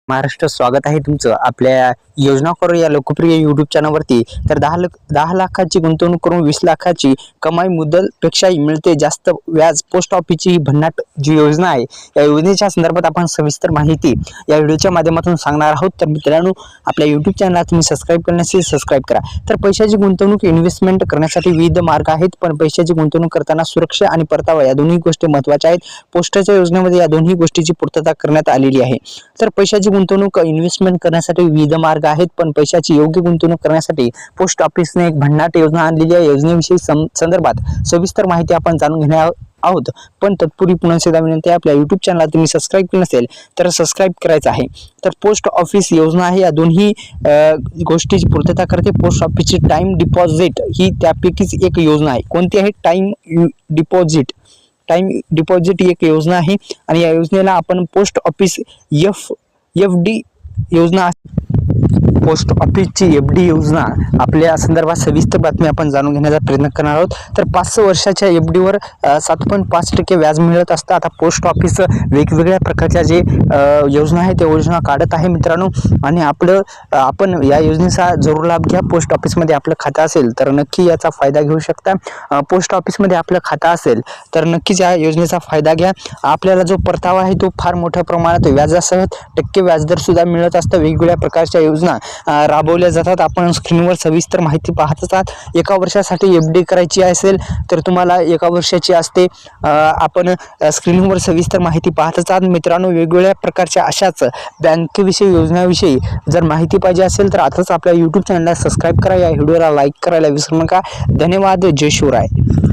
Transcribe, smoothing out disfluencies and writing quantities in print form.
महाराष्ट्र स्वागत आहे तुमचं आपल्या योजना करू या लोकप्रिय यूट्यूब चॅनलवरती। तर 10 लाखाची गुंतवणूक करून 20 लाखाची कमाई मुद्दलपेक्षाही मिळते जास्त व्याज। पोस्ट ऑफिसची ही भन्नाट जी योजना आहे, या योजनेच्या संदर्भात आपण सविस्तर माहिती या व्हिडिओच्या माध्यमातून सांगणार आहोत। तर मित्रांनो, आपल्या यूट्यूब चॅनलला तुम्ही सबस्क्राईब करण्यासाठी सबस्क्राईब करा। तर पैशाची गुंतवणूक इन्व्हेस्टमेंट करण्यासाठी विविध मार्ग आहेत, पण पैशाची गुंतवणूक करताना सुरक्षा आणि परतावा या दोन्ही गोष्टी महत्त्वाच्या आहेत। पोस्टच्या योजनेमध्ये या दोन्ही गोष्टीची पूर्तता करण्यात आलेली आहे। तर पैशाची गुंतवणूक इन्व्हेस्टमेंट करण्यासाठी विविध मार्ग आहेत, पण पैशाची योग्य गुंतवणूक करण्यासाठी पोस्ट ऑफिसने एक भन्नाट योजना आणलेली आहे। योजनेविषयी संदर्भात सविस्तर माहिती आपण जाणून घेणार आहोत। पण तत्पूर्वी पुन्हा एकदा विनंती आहे, आपल्या यूट्यूब चॅनलला तुम्ही सबस्क्राईब केलं नसेल तर सबस्क्राईब करायचं आहे। तर पोस्ट ऑफिस योजना आहे, या दोन्ही गोष्टीची पूर्तता करते। पोस्ट ऑफिसची टाइम डिपॉझिट ही त्यापैकीच एक योजना आहे। कोणती आहे? टाइम डिपॉझिट ही एक योजना आहे आणि या योजनेला आपण पोस्ट ऑफिस FD योजना, पोस्ट ऑफिसची FD योजना आपल्या संदर्भात सविस्तर बातमी आपण जाणून घेण्याचा प्रयत्न करणार आहोत। तर 5 वर्षाच्या FD वर 7.5% व्याज मिळत असतं। आता पोस्ट ऑफिस वेगवेगळ्या प्रकारच्या जे योजना आहे त्या योजना काढत आहे मित्रांनो, आणि आपण या योजनेचा जरूर लाभ घ्या। पोस्ट ऑफिसमध्ये आपलं खातं असेल तर नक्की याचा फायदा घेऊ शकता। पोस्ट ऑफिसमध्ये आपलं खातं असेल तर नक्कीच या योजनेचा फायदा घ्या। आपल्याला जो परतावा आहे तो फार मोठ्या प्रमाणात व्याजासह टक्के व्याजदर सुद्धा मिळत असतं। वेगवेगळ्या प्रकारच्या योजना राबवल्या जातात। आपण स्क्रीनवर सविस्तर माहिती पाहत आहात। एका वर्षासाठी FD करायची असेल तर तुम्हाला एका वर्षाची असते। आपण स्क्रीनवर सविस्तर माहिती पाहत आहात मित्रांनो। वेगवेगळ्या प्रकारच्या अशाच बँकेविषयी योजनाविषयी जर माहिती पाहिजे असेल तर आताच आपल्या यूट्यूब चॅनलला सबस्क्राईब करा, या व्हिडिओला लाईक करायला विसरू नका। धन्यवाद। जय शिवराय।